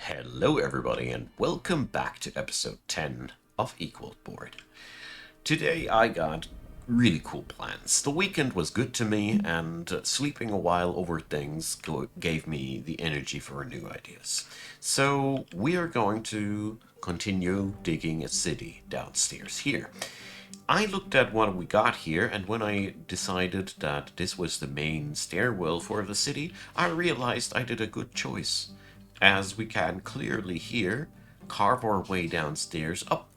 Hello everybody and welcome back to episode 10 of Equal Board. Today I got really cool plans. The weekend was good to me and sleeping a while over things gave me the energy for new ideas. So we are going to continue digging a city downstairs here. I looked at what we got here, and when I decided that this was the main stairwell for the city, I realized I did a good choice. As we can clearly here, carve our way downstairs up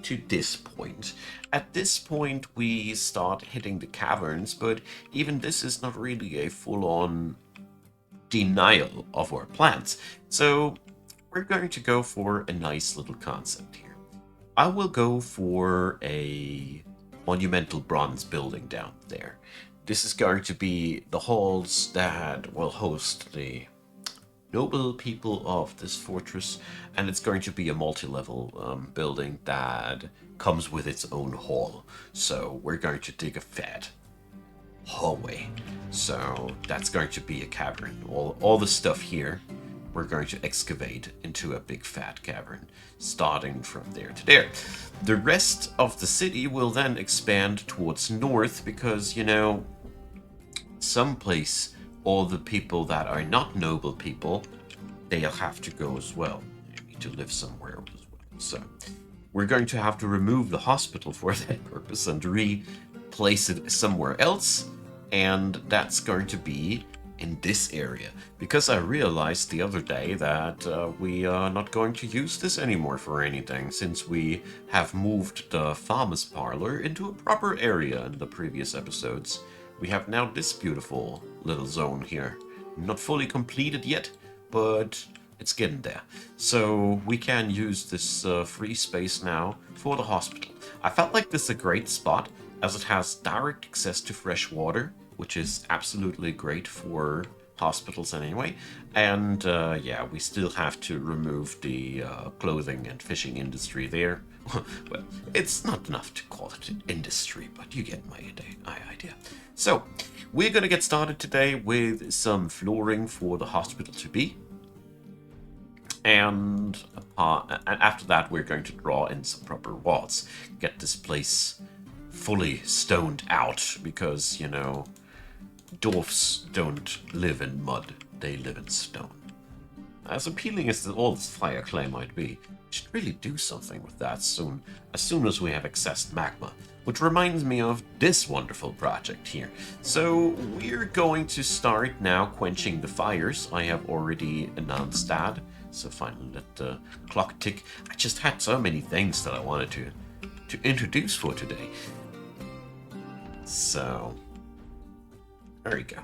to this point. At this point, we start hitting the caverns, but even this is not really a full-on denial of our plans. So we're going to go for a nice little concept here. I will go for a monumental bronze building down there. This is going to be the halls that will host the noble people of this fortress, and it's going to be a multi-level building that comes with its own hall. So we're going to dig a fat hallway. So that's going to be a cavern. All the stuff here we're going to excavate into a big fat cavern, starting from there to there. The rest of the city will then expand towards north because, someplace all the people that are not noble people, they'll have to go as well. They need to live somewhere as well. So we're going to have to remove the hospital for that purpose and replace it somewhere else. And that's going to be in this area, because I realized the other day that we are not going to use this anymore for anything, since we have moved the farmer's parlor into a proper area in the previous episodes. We have now this beautiful little zone here. Not fully completed yet, but it's getting there. So we can use this free space now for the hospital. I felt like this is a great spot, as it has direct access to fresh water, which is absolutely great for hospitals anyway. And yeah, we still have to remove the clothing and fishing industry there. Well, it's not enough to call it an industry, but you get my idea. So, we're going to get started today with some flooring for the hospital to be. And after that, we're going to draw in some proper walls. Get this place fully stoned out, because, dwarfs don't live in mud, they live in stone. As appealing as all this fire clay might be, we should really do something with that as soon as we have accessed magma. Which reminds me of this wonderful project here. So we're going to start now quenching the fires. I have already announced that, so finally let the clock tick. I just had so many things that I wanted to introduce for today. So there you go.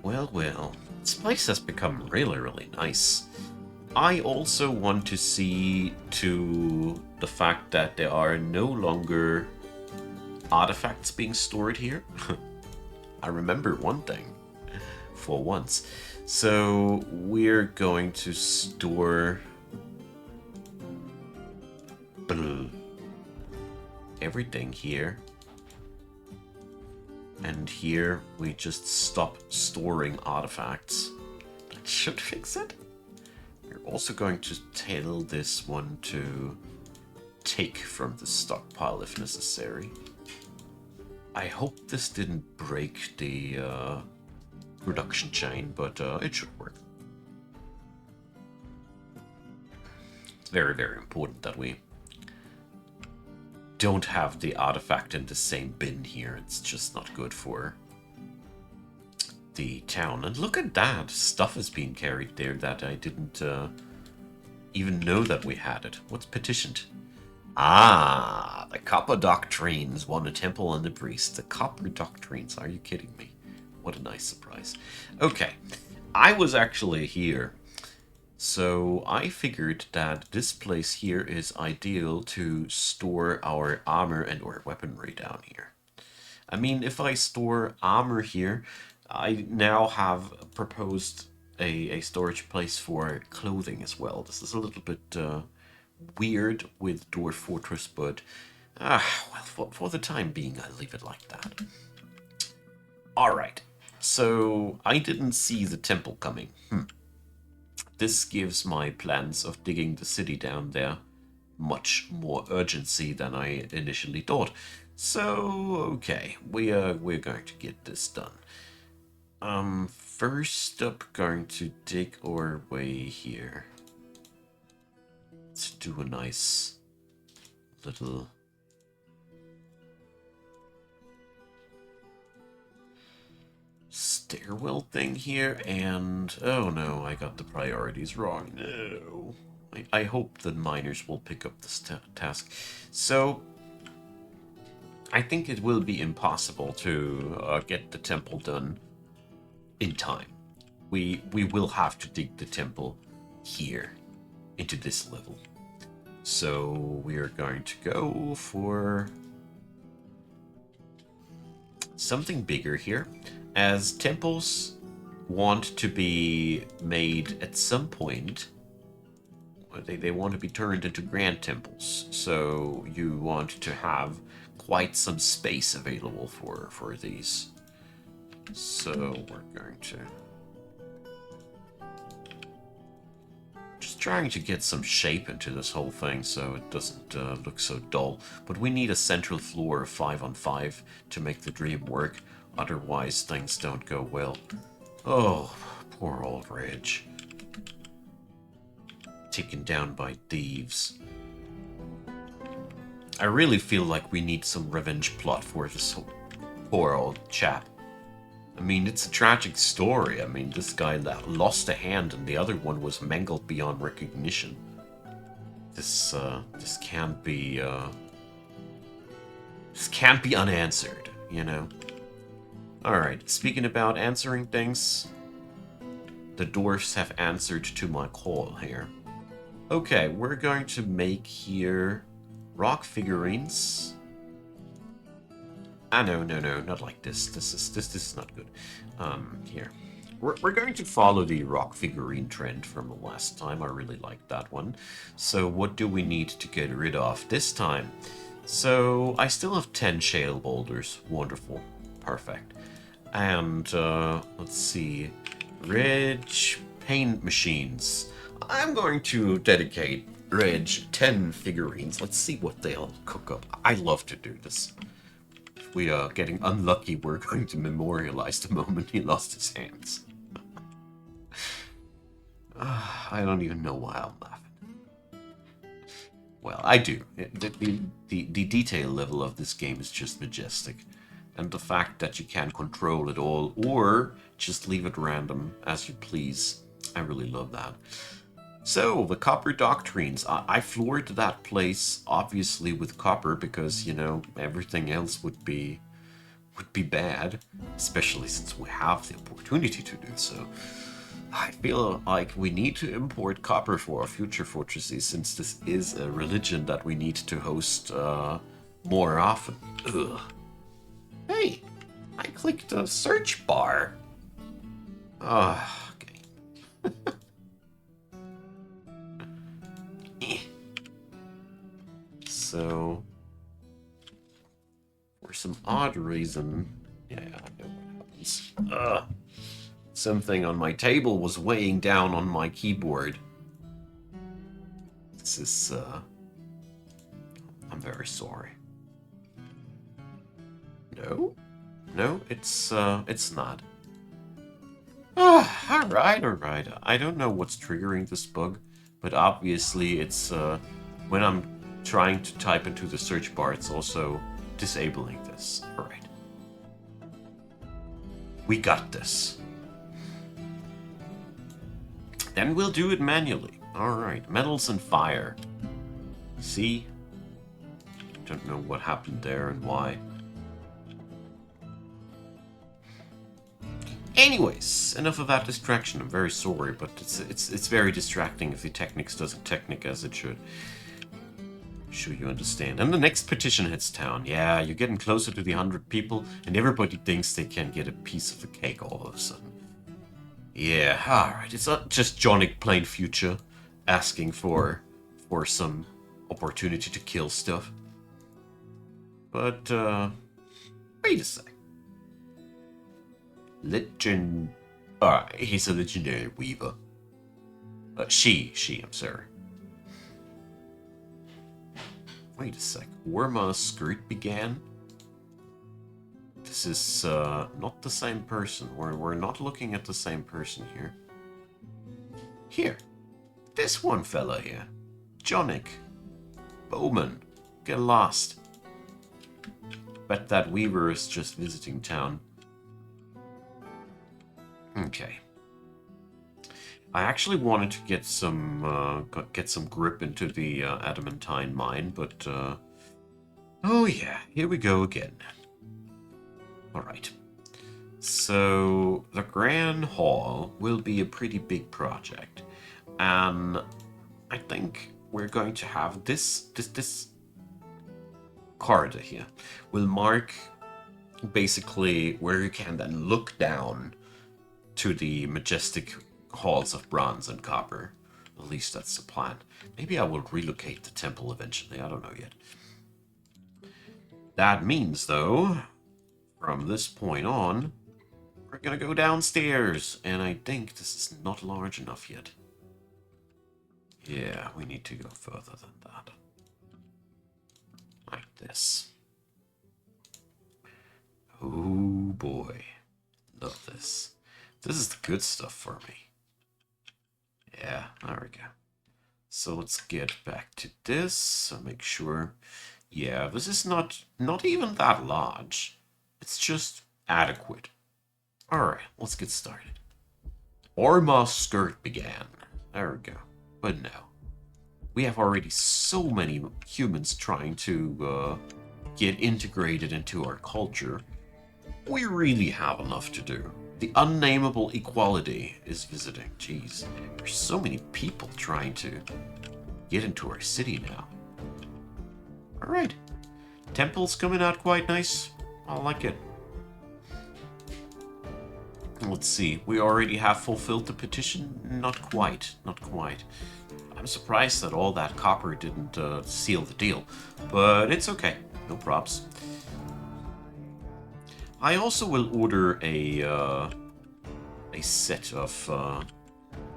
Well, this place has become really, really nice. I also want to see to the fact that there are no longer artifacts being stored here. I remember one thing for once. So we're going to store everything here. And here we just stop storing artifacts. That should fix it. We're also going to tell this one to take from the stockpile if necessary. I hope this didn't break the production chain, but it should work. It's very, very important that we don't have the artifact in the same bin here. It's just not good for the town. And look at that. Stuff is being carried there that I didn't even know that we had it. What's petitioned? Ah, the Copper Doctrines won a temple and a priest. The Copper Doctrines, are you kidding me? What a nice surprise. Okay, I was actually here. So I figured that this place here is ideal to store our armor and or weaponry down here. I mean, if I store armor here, I now have proposed a storage place for clothing as well. This is a little bit weird with Dwarf Fortress, but Well, for the time being, I'll leave it like that. Alright, so I didn't see the temple coming. This gives my plans of digging the city down there much more urgency than I initially thought. So, okay, we're going to get this done. First up, going to dig our way here. Let's do a nice little stairwell thing here, and oh no, I got the priorities wrong. No. I hope the miners will pick up this task. So, I think it will be impossible to get the temple done in time. We will have to dig the temple here into this level. So we are going to go for something bigger here, as temples want to be made at some point. They want to be turned into grand temples, so you want to have quite some space available for these. So we're going to just trying to get some shape into this whole thing so it doesn't look so dull. But we need a central floor of 5 on 5 to make the dream work, otherwise things don't go well. Oh, poor old Ridge. Taken down by thieves. I really feel like we need some revenge plot for this poor old chap. I mean, it's a tragic story. I mean, this guy lost a hand and the other one was mangled beyond recognition. This can't be unanswered, you know? Alright, speaking about answering things, the dwarfs have answered to my call here. Okay, we're going to make here rock figurines. No, not like this. This is not good. Here. We're going to follow the rock figurine trend from the last time. I really like that one. So what do we need to get rid of this time? So I still have 10 shale boulders. Wonderful. Perfect. And let's see. Ridge paint machines. I'm going to dedicate Ridge 10 figurines. Let's see what they'll cook up. I love to do this. If we are getting unlucky, we're going to memorialize the moment he lost his hands. I don't even know why I'm laughing. Well, I do. The detail level of this game is just majestic. And the fact that you can control it all, or just leave it random as you please. I really love that. So, the copper doctrines. I floored that place, obviously, with copper, because, you know, everything else would be bad, especially since we have the opportunity to do so. I feel like we need to import copper for our future fortresses, since this is a religion that we need to host more often. Ugh. Hey, I clicked the search bar. Okay. So, for some odd reason, yeah, I know what happens. Something on my table was weighing down on my keyboard. This is, I'm very sorry. No, it's not. Alright. I don't know what's triggering this bug, but obviously it's, when I'm trying to type into the search bar, it's also disabling this. Alright. We got this. Then we'll do it manually. Alright, metals and fire. See? Don't know what happened there and why. Anyways, enough of that distraction. I'm very sorry, but it's very distracting if the Technics doesn't Technic as it should. I'm sure you understand. And the next petition hits town. Yeah, you're getting closer to the 100 people, and everybody thinks they can get a piece of the cake all of a sudden. Yeah, alright. It's not just Jonic plain future asking for some opportunity to kill stuff. But, wait a sec. Legend... Alright, he's a legendary weaver. I'm sorry. Wait a sec. Warma's skirt began? This is, not the same person. We're not looking at the same person here. Here. This one fella here. Jonic. Bowman. Get lost. Bet that weaver is just visiting town. Okay. I actually wanted to get some grip into the Adamantine mine, but oh yeah, here we go again. All right. So the Grand Hall will be a pretty big project, and I think we're going to have this corridor here will mark basically where you can then look down to the majestic halls of bronze and copper. At least that's the plan. Maybe I will relocate the temple eventually. I don't know yet. That means, though, from this point on, we're gonna go downstairs. And I think this is not large enough yet. Yeah, we need to go further than that. Like this. Oh boy. Love this. This is the good stuff for me. Yeah, there we go. So let's get back to this. So make sure. Yeah, this is not even that large. It's just adequate. Alright, let's get started. Orma's skirt began. There we go. But no. We have already so many humans trying to get integrated into our culture. We really have enough to do. The unnameable equality is visiting. Jeez, there's so many people trying to get into our city now. Alright. Temple's coming out quite nice. I like it. Let's see. We already have fulfilled the petition? Not quite. Not quite. I'm surprised that all that copper didn't seal the deal. But it's okay. No props. I also will order a set of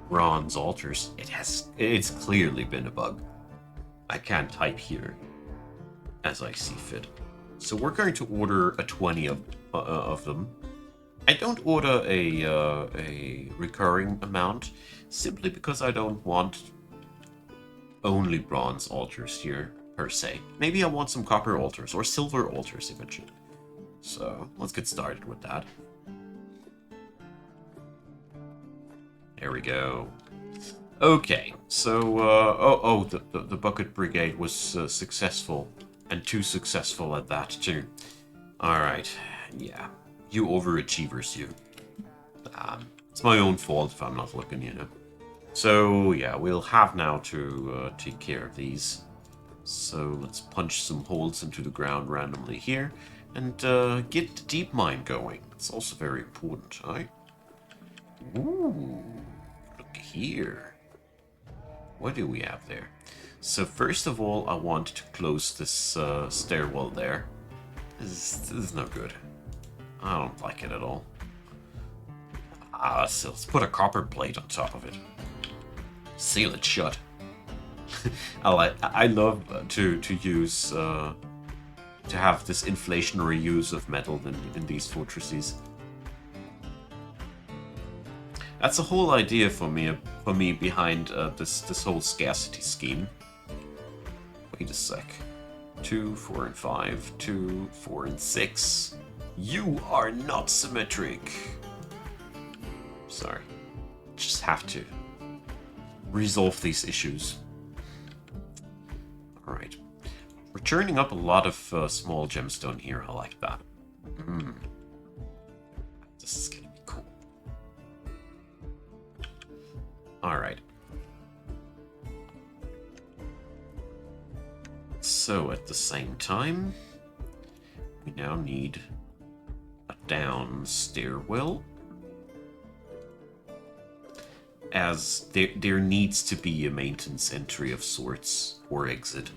bronze altars. It's clearly been a bug. I can't type here as I see fit. So we're going to order a 20 of them. I don't order a recurring amount simply because I don't want only bronze altars here per se. Maybe I want some copper altars or silver altars eventually. So, let's get started with that. There we go. Okay, so, the Bucket Brigade was successful, and too successful at that, too. Alright, yeah. You overachievers, you. It's my own fault if I'm not looking, you know. So, yeah, we'll have now to take care of these. So, let's punch some holes into the ground randomly here. And get the deep mine going. It's also very important, right? Ooh, look here. What do we have there? So first of all, I want to close this stairwell there. This is no good. I don't like it at all. So let's put a copper plate on top of it. Seal it shut. I love to use to have this inflationary use of metal in these fortresses. That's the whole idea for me behind this whole scarcity scheme. Wait a sec. 2, 4, and 5. 2, 4, and 6. You are not symmetric. Sorry. Just have to resolve these issues. Alright. We're churning up a lot of small gemstone here. I like that. This is gonna be cool. Alright. So, at the same time, we now need a down stairwell. As there needs to be a maintenance entry of sorts, or exit.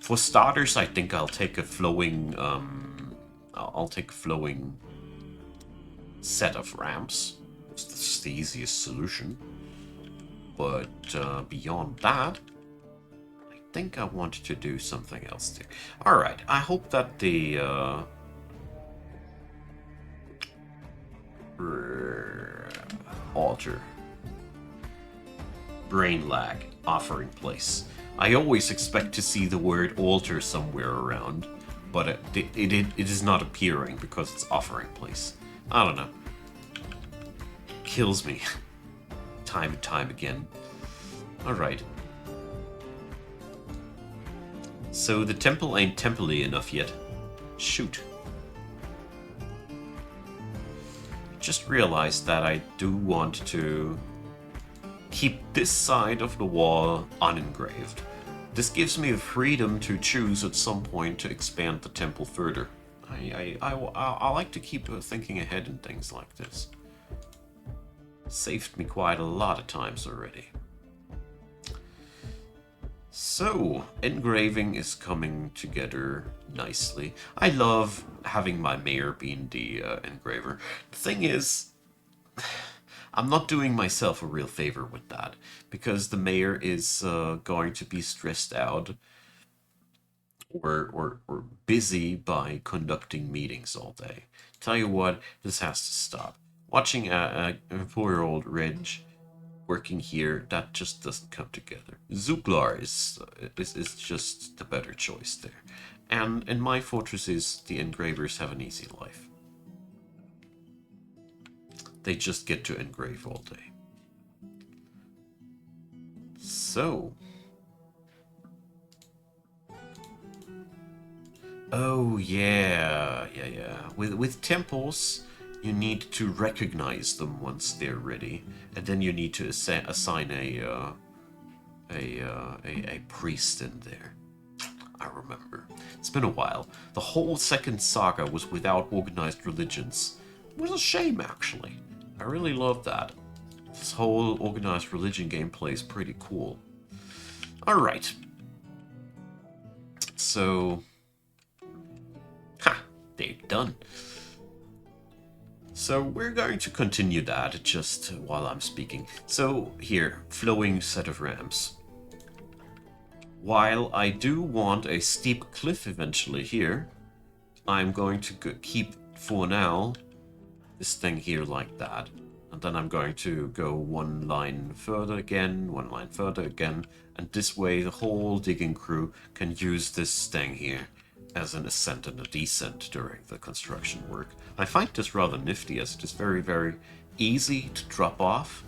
For starters, I think I'll take a flowing, I'll take a flowing set of ramps. It's the easiest solution. But beyond that, I think I want to do something else there. Alright, I hope that the altar. Brain lag. Offering place. I always expect to see the word altar somewhere around, but it is not appearing because it's offering place. I don't know. Kills me. Time and time again. Alright. So the temple ain't temple-y enough yet. Shoot. Just realized that I do want to keep this side of the wall unengraved. This gives me the freedom to choose at some point to expand the temple further. I like to keep thinking ahead in things like this. Saved me quite a lot of times already. So, engraving is coming together nicely. I love having my mayor being the engraver. The thing is, I'm not doing myself a real favor with that, because the mayor is going to be stressed out or busy by conducting meetings all day. Tell you what, this has to stop. Watching a poor old Reg working here, that just doesn't come together. Zuglar is just the better choice there. And in my fortresses, the engravers have an easy life. They just get to engrave all day. So. Oh, yeah. With temples, you need to recognize them once they're ready, and then you need to assign a priest in there. I remember. It's been a while. The whole second saga was without organized religions. It was a shame, actually. I really love that. This whole organized religion gameplay is pretty cool. Alright. So. Ha! They're done. So we're going to continue that just while I'm speaking. So here, flowing set of ramps. While I do want a steep cliff eventually here, I'm going to keep, for now, this thing here like that. And then I'm going to go one line further again, one line further again, and this way the whole digging crew can use this thing here as an ascent and a descent during the construction work. I find this rather nifty, as it is very, very easy to drop off,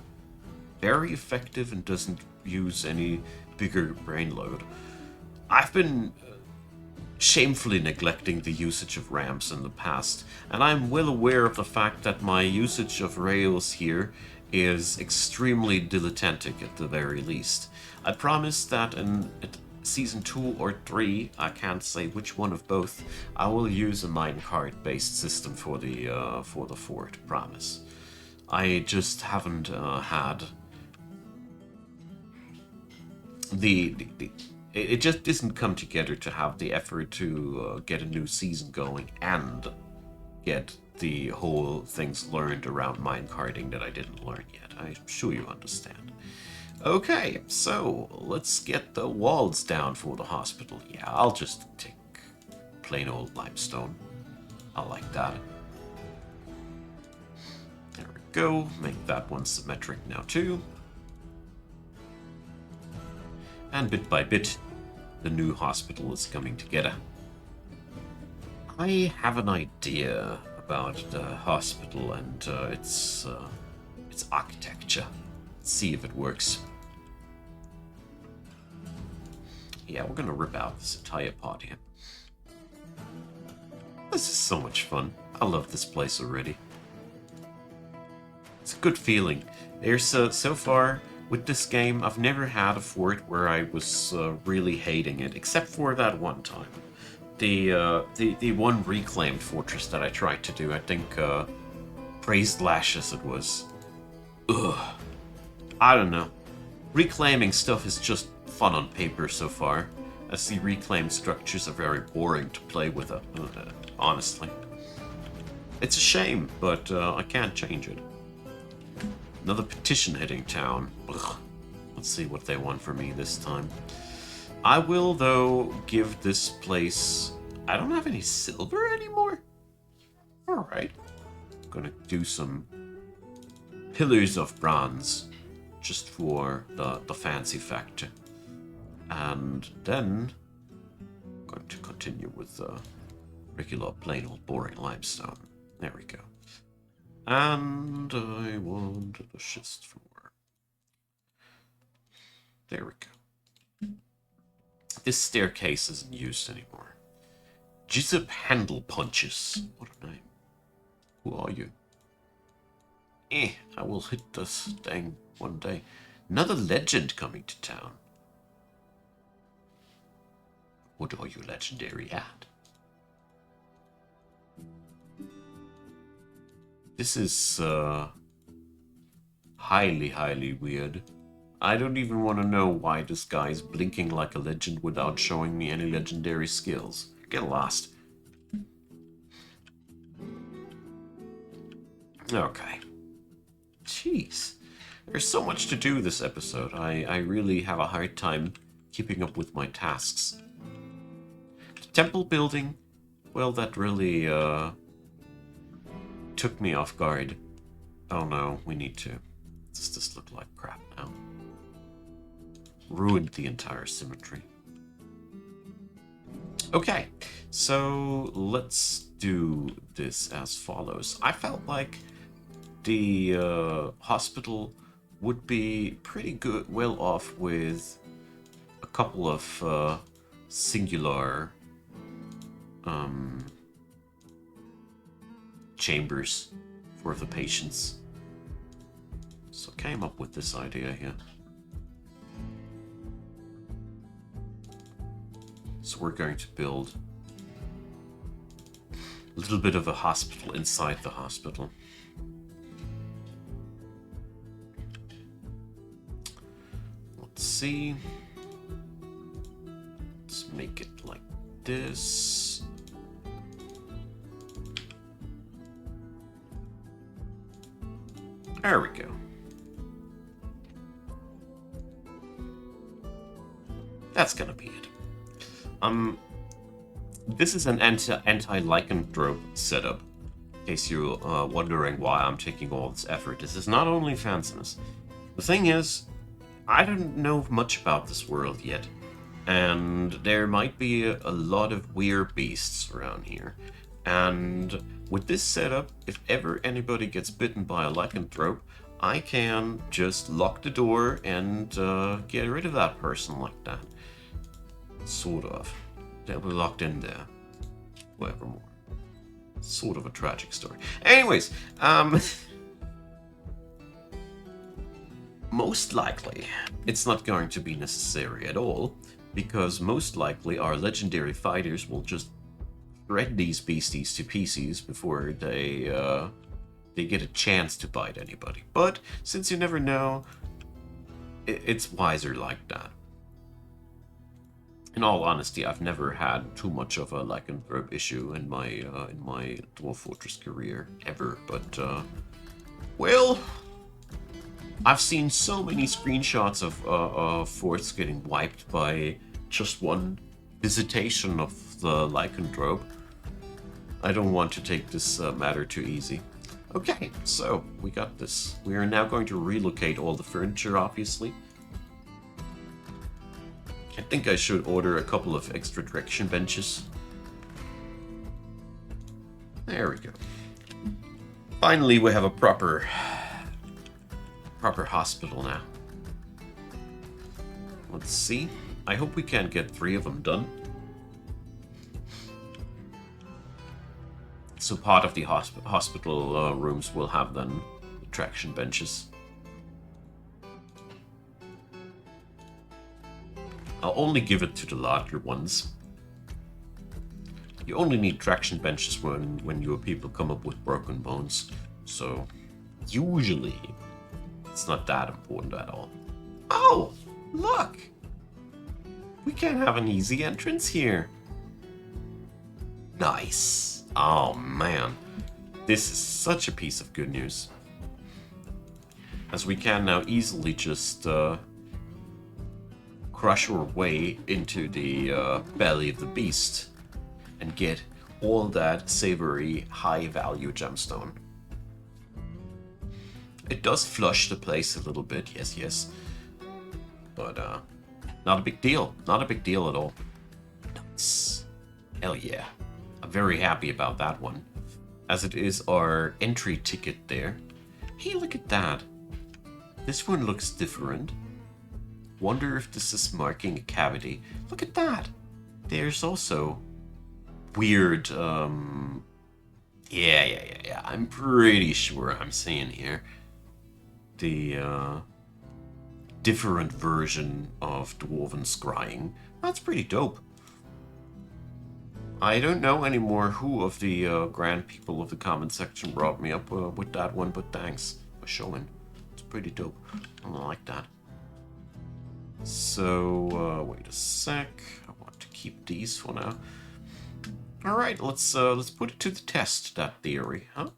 very effective, and doesn't use any bigger brain load. I've been shamefully neglecting the usage of ramps in the past, and I'm well aware of the fact that my usage of rails here is extremely dilettantic at the very least. I promise that in Season 2 or 3, I can't say which one of both, I will use a minecart based system for the fort, promise. I just haven't had it just doesn't come together to have the effort to get a new season going and get the whole things learned around minecarting that I didn't learn yet. I'm sure you understand. Okay, so let's get the walls down for the hospital. Yeah, I'll just take plain old limestone. I like that. There we go. Make that one symmetric now too. And bit by bit, the new hospital is coming together. I have an idea about the hospital and its architecture. Let's see if it works. Yeah, we're gonna rip out this entire part here. This is so much fun. I love this place already. It's a good feeling. There's so far with this game, I've never had a fort where I was really hating it, except for that one time. The one reclaimed fortress that I tried to do, I think Praised Lashes it was. Ugh. I don't know. Reclaiming stuff is just fun on paper so far, as the reclaimed structures are very boring to play with, honestly. It's a shame, but I can't change it. Another petition hitting town. Ugh. Let's see what they want from me this time. I will, though, give this place... I don't have any silver anymore? Alright. I'm gonna do some pillars of bronze, just for the fancy factor. And then I'm going to continue with regular, plain old boring limestone. There we go. And I want the schist floor. There we go. This staircase isn't used anymore. Jizzup Handle Punches. What a name. Who are you? I will hit this thing one day. Another legend coming to town. What are you legendary at? This is highly, highly weird. I don't even want to know why this guy is blinking like a legend without showing me any legendary skills. Get lost. Okay. Jeez. There's so much to do this episode. I really have a hard time keeping up with my tasks. The temple building, well, that really took me off guard. Oh no, we need to. Does this look like crap now? Ruined the entire symmetry. Okay, so let's do this as follows. I felt like the hospital would be pretty good, well off with a couple of singular chambers for the patients. So I came up with this idea here. So we're going to build a little bit of a hospital inside the hospital. Let's see. Let's make it like this. There we go. That's gonna be it. This is an anti-lycanthrope setup. In case you're wondering why I'm taking all this effort, this is not only fanciness. The thing is, I don't know much about this world yet, and there might be a lot of weird beasts around here. And with this setup, if ever anybody gets bitten by a lycanthrope, I can just lock the door and get rid of that person like that. Sort of. They'll be locked in there forevermore. Sort of a tragic story. Anyways, most likely it's not going to be necessary at all, because most likely our legendary fighters will just shred these beasties to pieces before they get a chance to bite anybody. But since you never know, it's wiser like that. In all honesty, I've never had too much of a lycanthrope issue in my Dwarf Fortress career ever. But well, I've seen so many screenshots of forts getting wiped by just one visitation of the lycanthrope. I don't want to take this matter too easy. Okay, so we got this. We are now going to relocate all the furniture, obviously. I think I should order a couple of extra direction benches. There we go. Finally, we have a proper hospital now. Let's see. I hope we can get 3 of them done. So part of the hospital rooms will have then traction benches. I'll only give it to the larger ones. You only need traction benches when your people come up with broken bones. So usually it's not that important at all. Oh, look! We can't have an easy entrance here. Nice. Oh man, this is such a piece of good news. As we can now easily just crush our way into the belly of the beast and get all that savory, high-value gemstone. It does flush the place a little bit, yes. But, not a big deal. Not a big deal at all. Nice. Hell yeah. I'm very happy about that one. As it is our entry ticket there. Hey, look at that. This one looks different. Wonder if this is marking a cavity. Look at that. There's also weird, yeah. I'm pretty sure I'm seeing here the different version of Dwarven Scrying. That's pretty dope. I don't know anymore who of the grand people of the comment section brought me up with that one, but thanks for showing. It's pretty dope. I like that. So, wait a sec. I want to keep these for now. Alright, let's put it to the test, that theory, huh?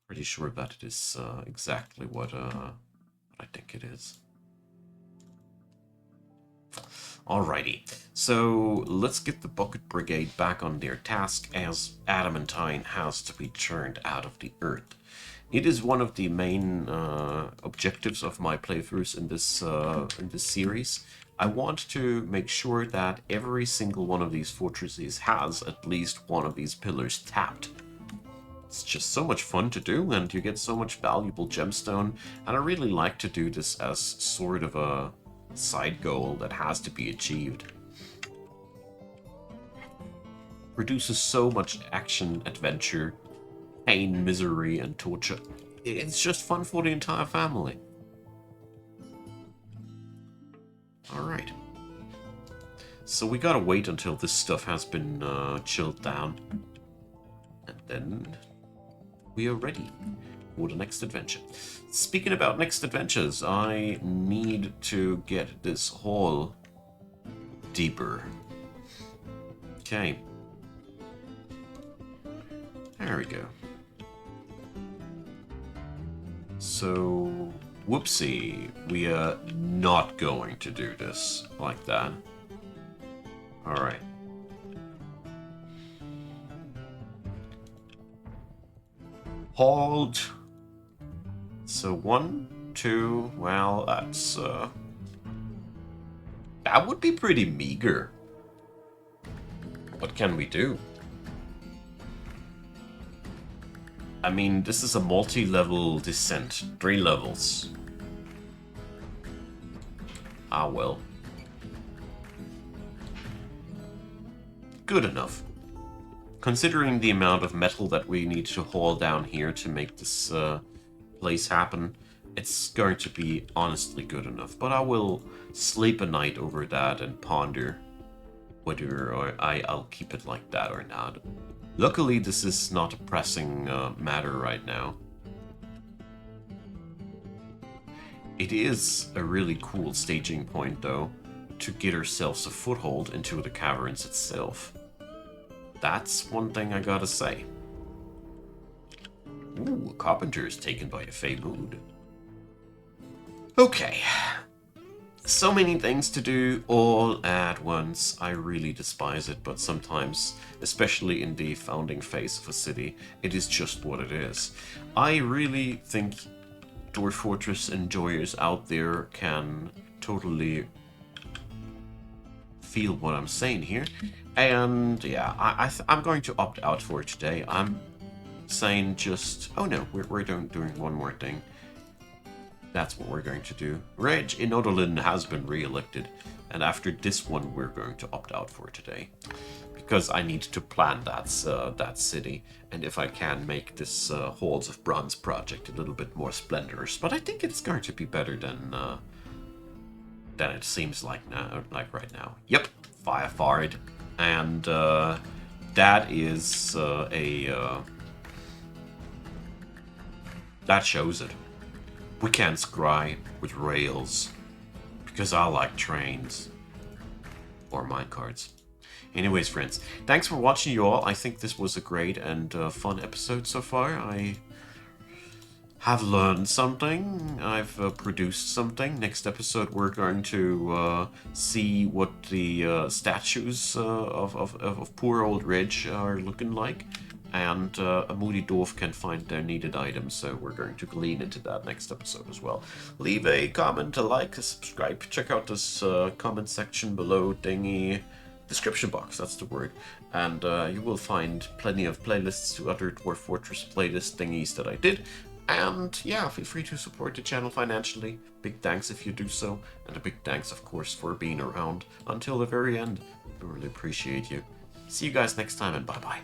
Pretty sure that it is exactly what I think it is. Alrighty, so let's get the Bucket Brigade back on their task, as Adamantine has to be turned out of the earth. It is one of the main objectives of my playthroughs in this series. I want to make sure that every single one of these fortresses has at least one of these pillars tapped. It's just so much fun to do, and you get so much valuable gemstone, and I really like to do this as sort of a side goal that has to be achieved. Produces so much action, adventure, pain, misery, and torture. It's just fun for the entire family. Alright. So we gotta wait until this stuff has been chilled down. And then we are ready for the next adventure. Speaking about next adventures, I need to get this hall deeper. Okay. There we go. So, whoopsie, we are not going to do this like that. Alright. Hold. So 1, 2, well, that's, that would be pretty meager. What can we do? I mean, this is a multi-level descent. 3 levels. Ah, well. Good enough. Considering the amount of metal that we need to haul down here to make this place happen, it's going to be honestly good enough. But I will sleep a night over that and ponder whether I'll keep it like that or not. Luckily, this is not a pressing matter right now. It is a really cool staging point, though, to get ourselves a foothold into the caverns itself. That's one thing I gotta say. Ooh, a carpenter is taken by a fey mood. Okay. So many things to do all at once. I really despise it, but sometimes, especially in the founding phase of a city, it is just what it is. I really think Dwarf Fortress enjoyers out there can totally feel what I'm saying here. And yeah, I'm going to opt out for today. I'm saying just... Oh no, we're doing one more thing. That's what we're going to do. Reg in Odolin has been re-elected, and after this one we're going to opt out for today. Because I need to plan that city, and if I can make this Halls of Bronze project a little bit more splendorous. But I think it's going to be better than it seems like now, like right now. Yep, fire forward. And that is that shows it. We can't scry with rails, because I like trains. or minecarts. Anyways, friends, thanks for watching, you all. I think this was a great and fun episode so far. I have learned something. I've produced something. Next episode, we're going to see what the statues of poor old Ridge are looking like. And a moody dwarf can find their needed items, so we're going to glean into that next episode as well. Leave a comment, a like, a subscribe. Check out this comment section below, dingy description box, that's the word. And you will find plenty of playlists to other Dwarf Fortress playlist thingies that I did. And yeah, feel free to support the channel financially. Big thanks if you do so. And a big thanks, of course, for being around until the very end. I really appreciate you. See you guys next time, and bye-bye.